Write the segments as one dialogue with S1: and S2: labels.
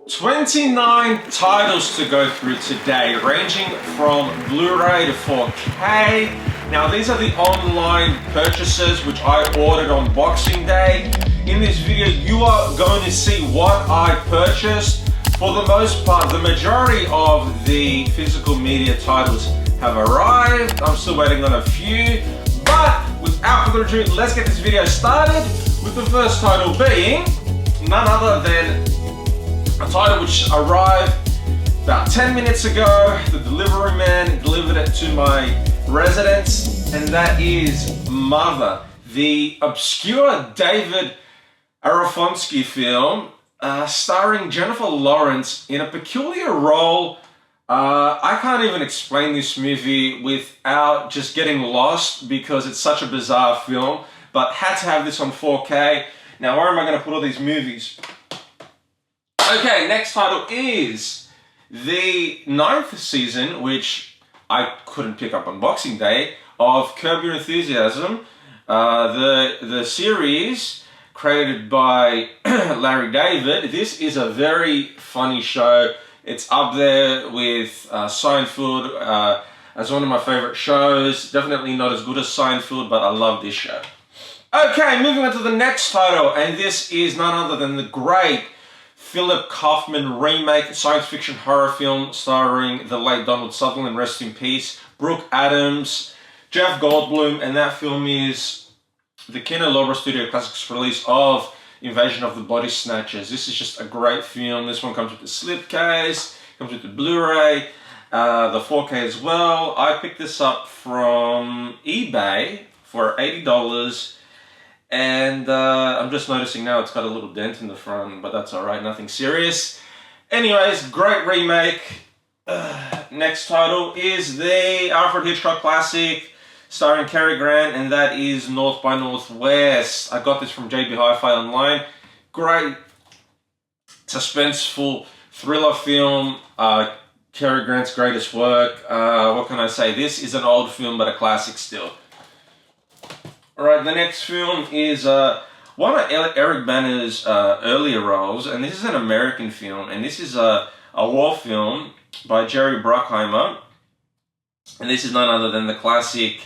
S1: 29 titles to go through today, ranging from Blu-ray to 4K. Now these are the online purchases which I ordered on Boxing Day. In this video you are going to see what I purchased. For the most part, the majority of the physical media titles have arrived. I'm still waiting on a few, but without further ado, let's get this video started with the first title being none other than a title which arrived about 10 minutes ago. The delivery man delivered it to my residence, and that is Mother, the obscure David Aronofsky film starring Jennifer Lawrence in a peculiar role. I can't even explain this movie without just getting lost because it's such a bizarre film, but had to have this on 4K. Now where am I going to put all these movies? Okay, next title is the 9th season, which I couldn't pick up on Boxing Day, of Curb Your Enthusiasm. The series created by Larry David. This is a very funny show. It's up there with Seinfeld as one of my favorite shows. Definitely not as good as Seinfeld, but I love this show. Okay, moving on to the next title, and this is none other than the great Philip Kaufman remake science fiction horror film starring the late Donald Sutherland, rest in peace, Brooke Adams, Jeff Goldblum, and that film is the Kino Lorber Studio Classics release of Invasion of the Body Snatchers. This is just a great film. This one comes with the slipcase, comes with the Blu-ray, the 4K as well. I picked this up from eBay for $80. And I'm just noticing now it's got a little dent in the front, but that's alright, nothing serious. Anyways, great remake. Next title is the Alfred Hitchcock classic starring Cary Grant, and that is North by Northwest. I got this from JB Hi-Fi online. Great suspenseful thriller film. Cary Grant's greatest work. What can I say? This is an old film, but a classic still. Alright, the next film is one of Eric Bana's earlier roles, and this is an American film, and this is a war film by Jerry Bruckheimer, and this is none other than the classic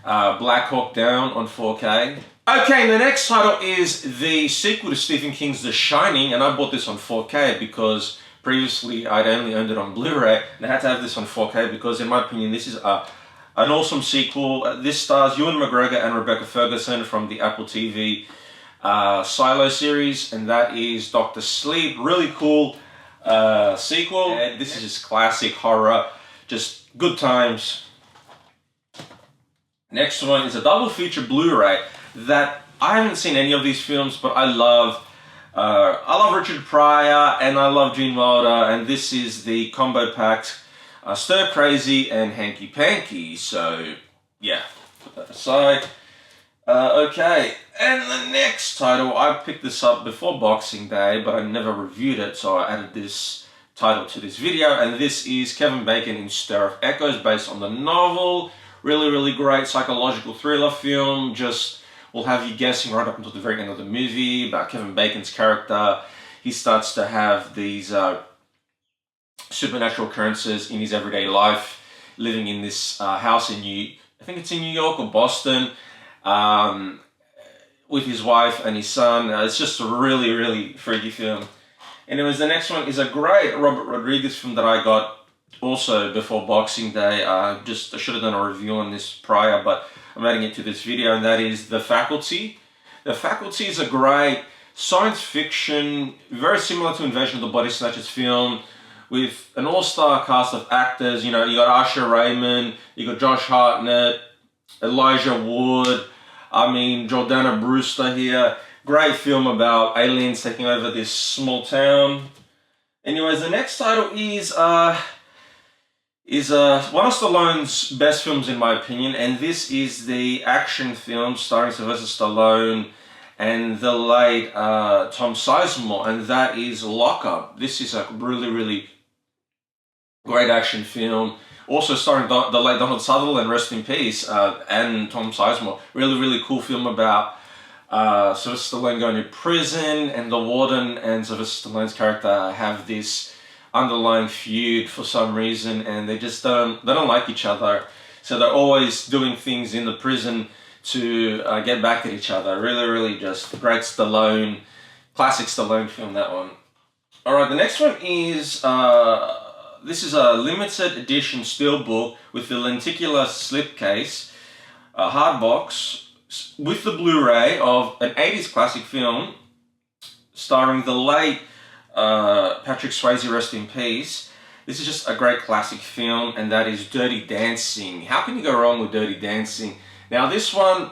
S1: Black Hawk Down on 4K. Okay, the next title is the sequel to Stephen King's The Shining, and I bought this on 4K because previously I'd only owned it on Blu-ray, and I had to have this on 4K because in my opinion this is an awesome sequel. This stars Ewan McGregor and Rebecca Ferguson from the Apple TV Silo series, and that is Dr. Sleep. Really cool sequel. And this is just classic horror, just good times. Next one is a double feature Blu-ray that I haven't seen any of these films, but I love Richard Pryor and I love Gene Wilder, and this is the combo packed Stir Crazy and Hanky Panky. So yeah, put that aside. Okay, and the next title, I picked this up before Boxing Day, but I never reviewed it, so I added this title to this video, and this is Kevin Bacon in Stir of Echoes, based on the novel. Really, really great psychological thriller film. Just will have you guessing right up until the very end of the movie about Kevin Bacon's character. He starts to have these supernatural occurrences in his everyday life, living in this house in I think it's in New York or Boston, with his wife and his son. It's just a really, really freaky film. Anyways, the next one is a great Robert Rodriguez film that I got also before Boxing Day. I should have done a review on this prior, but I'm adding it to this video, and that is The Faculty. The Faculty is a great science fiction, very similar to Invasion of the Body Snatchers film, with an all-star cast of actors. You know, you got Asher Raymond, you got Josh Hartnett, Elijah Wood, I mean, Jordana Brewster here. Great film about aliens taking over this small town. Anyways, the next title is one of Stallone's best films in my opinion, and this is the action film starring Sylvester Stallone and the late Tom Sizemore, and that is Lock Up. This is a really, really great action film, also starring the late Donald Sutherland, rest in peace, and Tom Sizemore. Really, really cool film about Sylvester Stallone going to prison, and the warden and Sylvester Stallone's character have this underlying feud for some reason, and they don't like each other. So they're always doing things in the prison to get back at each other. Really, really just great Stallone, classic Stallone film, that one. Alright, the next one is, this is a limited edition Steelbook with the lenticular slipcase, hardbox, with the Blu-ray of an 80s classic film starring the late Patrick Swayze, rest in peace. This is just a great classic film, and that is Dirty Dancing. How can you go wrong with Dirty Dancing? Now this one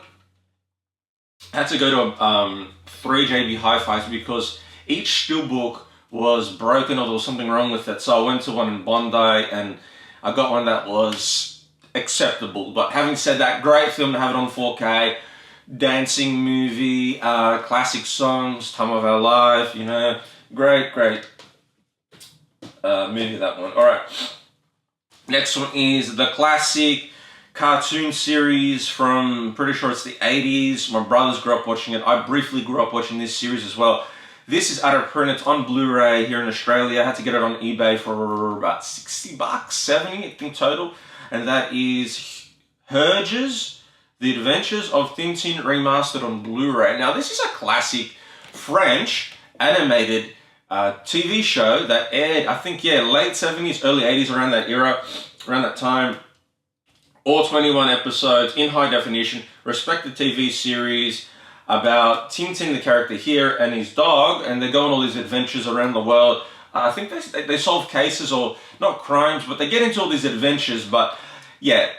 S1: had to go to 3 JB Hi-Fis because each Steelbook was broken or there was something wrong with it. So I went to one in Bondi and I got one that was acceptable. But having said that, great film to have it on 4K. Dancing movie, classic songs, Time of Our Life, you know. Great movie, that one. Alright. Next one is the classic cartoon series from, pretty sure it's the 80s. My brothers grew up watching it. I briefly grew up watching this series as well. This is out of print. It's on Blu-ray here in Australia. I had to get it on eBay for about 60 bucks, 70 I think total. And that is Herges, The Adventures of Tintin Remastered on Blu-ray. Now this is a classic French animated TV show that aired, I think, yeah, late 70s, early 80s, around that era, around that time. All 21 episodes in high definition, respected TV series about Tintin, the character here, and his dog, and they go on all these adventures around the world. I think they solve cases, or not crimes, but they get into all these adventures. But yeah,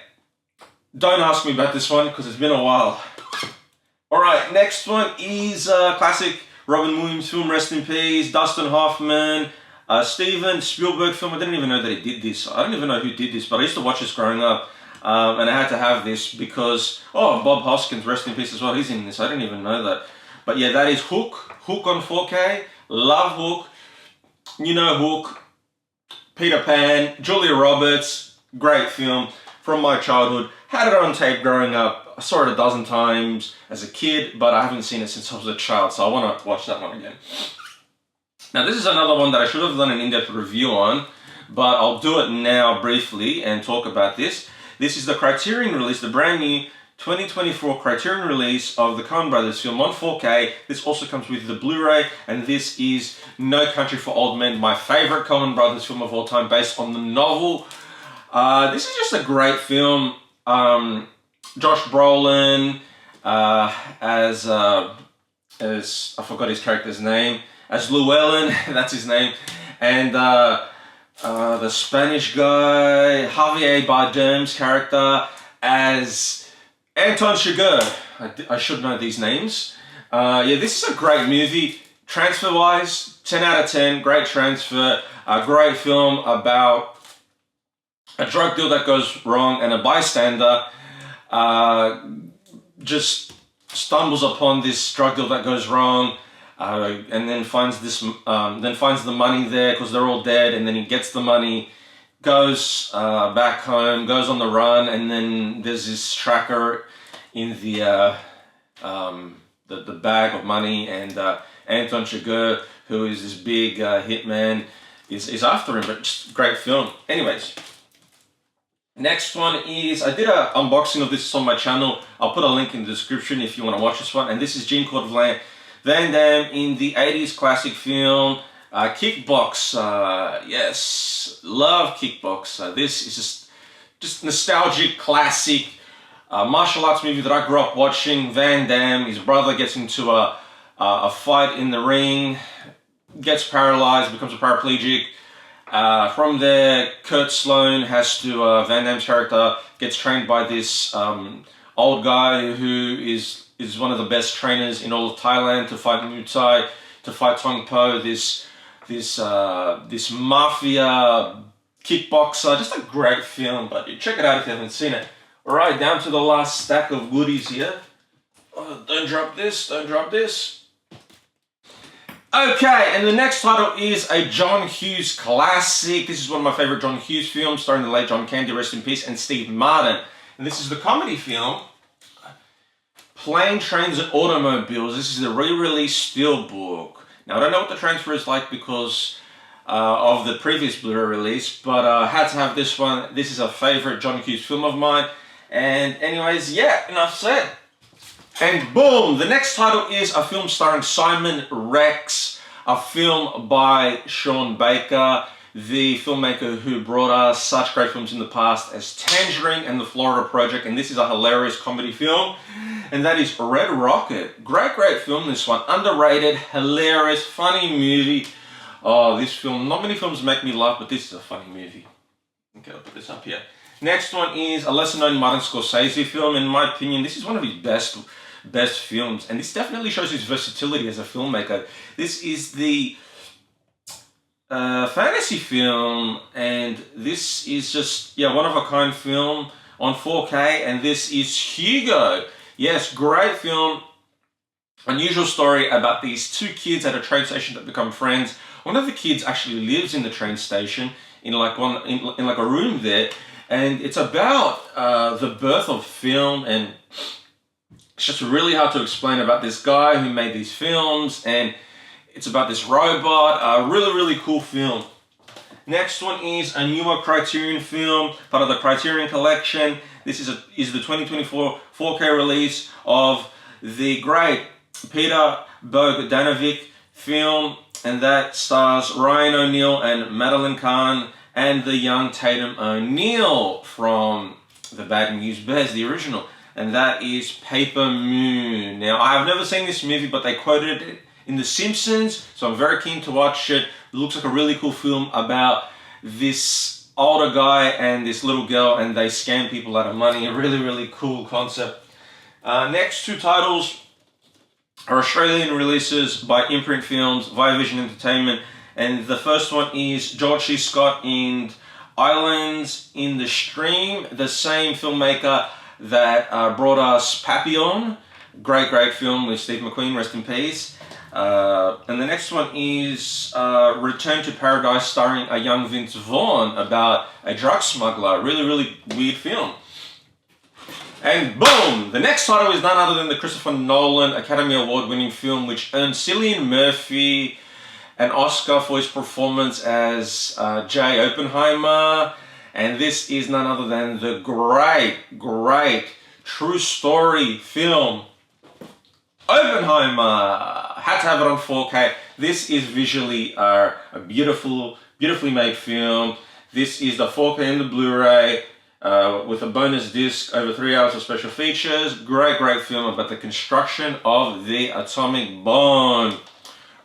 S1: don't ask me about this one because it's been a while. Alright, next one is classic Robin Williams film, rest in peace, Dustin Hoffman, Steven Spielberg film. I didn't even know that he did this. I don't even know who did this, but I used to watch this growing up. And I had to have this because, oh, Bob Hoskins, rest in peace as well, he's in this. I didn't even know that. But yeah, that is Hook on 4K. Love Hook. You know Hook. Peter Pan, Julia Roberts, great film from my childhood. Had it on tape growing up. I saw it a dozen times as a kid, but I haven't seen it since I was a child, so I want to watch that one again. Now this is another one that I should have done an in-depth review on, but I'll do it now briefly and talk about this. This is the Criterion release, the brand new 2024 Criterion release of the Coen Brothers film on 4K. This also comes with the Blu-ray, and this is No Country for Old Men, my favorite Coen Brothers film of all time, based on the novel. This is just a great film. Josh Brolin as I forgot his character's name, as Llewellyn, that's his name, and the Spanish guy, Javier Bardem's character as Anton Chigurh. I should know these names. Yeah, this is a great movie. Transfer-wise, 10 out of 10, great transfer. A great film about a drug deal that goes wrong, and a bystander just stumbles upon this drug deal that goes wrong. And then finds the money there because they're all dead, and then he gets the money, goes back home, goes on the run, and then there's this tracker in the bag of money, and Anton Chigurh, who is this big hitman, is after him. But just great film. Anyways, next one is, I did an unboxing of this on my channel. I'll put a link in the description if you want to watch this one. And this is Jean-Claude Van Damme in the 80s classic film Kickbox. Yes, love Kickbox. This is just nostalgic, classic martial arts movie that I grew up watching. Van Damme, his brother gets into a fight in the ring, gets paralyzed, becomes a paraplegic. From there, Kurt Sloan has to, Van Damme's character gets trained by this old guy who is one of the best trainers in all of Thailand to fight Muay Thai, to fight Tong Po, this mafia kickboxer. Just a great film, but check it out if you haven't seen it. Alright, down to the last stack of goodies here. Oh, don't drop this, don't drop this. Okay, and the next title is a John Hughes classic. This is one of my favorite John Hughes films, starring the late John Candy, rest in peace, and Steve Martin. And this is the comedy film Plane, Trains and Automobiles. This is the re-release Steelbook. Now I don't know what the transfer is like because of the previous Blu-ray release, but I had to have this one. This is a favorite John Hughes film of mine. And anyways, yeah, enough said. And boom, the next title is a film starring Simon Rex, a film by Sean Baker, the filmmaker who brought us such great films in the past as Tangerine and The Florida Project, and this is a hilarious comedy film, and that is Red Rocket. Great film, this one. Underrated, hilarious, funny movie. Oh, this film, not many films make me laugh, but this is a funny movie. Okay, I'll put this up here. Next one is a lesser-known Martin Scorsese film. In my opinion, this is one of his best films, and this definitely shows his versatility as a filmmaker. This is the fantasy film, and this is just, yeah, one-of-a-kind film on 4K, and this is Hugo. Yes, great film. Unusual story about these two kids at a train station that become friends. One of the kids actually lives in the train station in like a room there, and it's about the birth of film, and it's just really hard to explain about this guy who made these films, and it's about this robot. A really cool film. Next one is a newer Criterion film, part of the Criterion collection. This is the 2024 4K release of the great Peter Bogdanovich film, and that stars Ryan O'Neal and Madeline Kahn and the young Tatum O'Neal from The Bad News Bears, the original, and that is Paper Moon. Now, I have never seen this movie, but they quoted it in The Simpsons, so I'm very keen to watch it. It looks like a really cool film about this older guy and this little girl, and they scam people out of money. A really cool concept. Next two titles are Australian releases by Imprint Films, via Vision Entertainment, and the first one is George C. Scott in Islands in the Stream, the same filmmaker that brought us Papillon. Great film with Steve McQueen, rest in peace. And the next one is Return to Paradise, starring a young Vince Vaughn, about a drug smuggler. Really weird film. And boom! The next title is none other than the Christopher Nolan Academy Award winning film, which earned Cillian Murphy an Oscar for his performance as J. Oppenheimer. And this is none other than the great true story film Oppenheimer. Had to have it on 4K. This is visually a beautifully made film. This is the 4K and the Blu-ray with a bonus disc, over 3 hours of special features. Great film about the construction of the atomic bomb.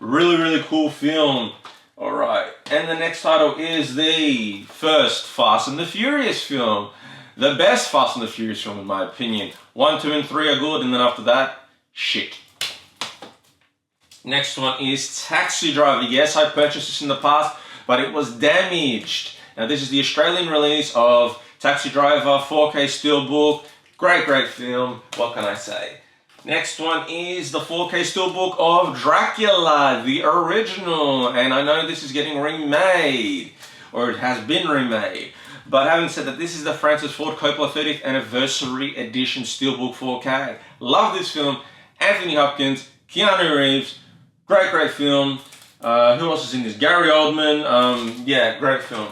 S1: Really cool film. Alright, and the next title is the first Fast and the Furious film. The best Fast and the Furious film in my opinion. 1, 2 and 3 are good, and then after that, shit. Next one is Taxi Driver. Yes, I purchased this in the past, but it was damaged. Now this is the Australian release of Taxi Driver, 4K Steelbook. Great film, what can I say? Next one is the 4K Steelbook of Dracula, the original. And I know this is getting remade, or it has been remade. But having said that, this is the Francis Ford Coppola 30th Anniversary Edition Steelbook 4K. Love this film. Anthony Hopkins, Keanu Reeves. Great film. Who else is in this? Gary Oldman. Yeah, great film.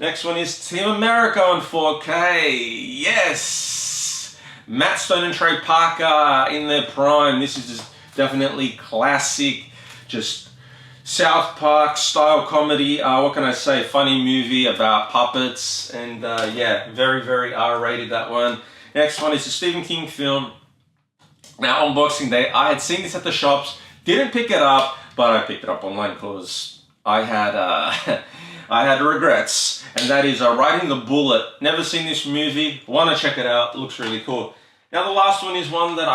S1: Next one is Team America on 4K. Yes! Matt Stone and Trey Parker in their prime. This is just definitely classic, just South Park style comedy. What can I say? Funny movie about puppets, and yeah, very R-rated, that one. Next one is a Stephen King film. Now on Boxing Day, I had seen this at the shops, didn't pick it up, but I picked it up online because I had I had regrets, and that is Riding the Bullet. Never seen this movie, want to check it out, it looks really cool. Now the last one is one that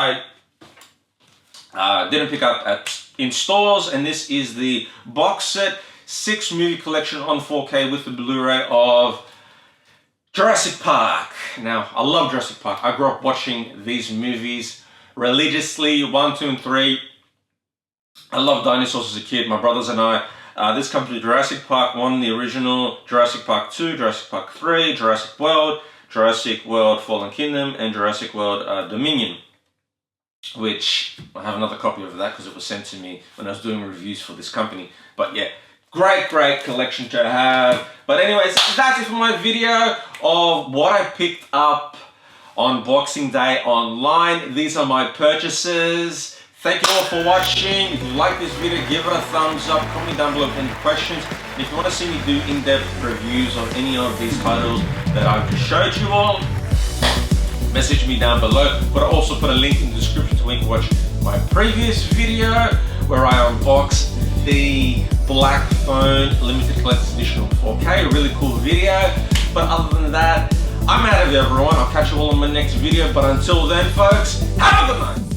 S1: I didn't pick up in stores, and this is the box set 6 movie collection on 4K with the Blu-ray of Jurassic Park. Now, I love Jurassic Park. I grew up watching these movies religiously, 1, 2, and 3. I loved dinosaurs as a kid, my brothers and I. This comes with Jurassic Park 1, the original, Jurassic Park 2, Jurassic Park 3, Jurassic World Fallen Kingdom, and Jurassic World Dominion. which I have another copy of that because it was sent to me when I was doing reviews for this company. But yeah, great collection to have. But anyways, that's it for my video of what I picked up on Boxing Day online. These are my purchases. Thank you all for watching. If you like this video, give it a thumbs up. Comment down below with any questions. And if you want to see me do in-depth reviews on any of these titles that I've just showed you all, message me down below. But I also put a link in the description to where you can watch my previous video where I unbox the Black Phone Limited Collector's Edition 4K. A really cool video. But other than that, I'm out of here, everyone. I'll catch you all in my next video. But until then, folks, have a good night.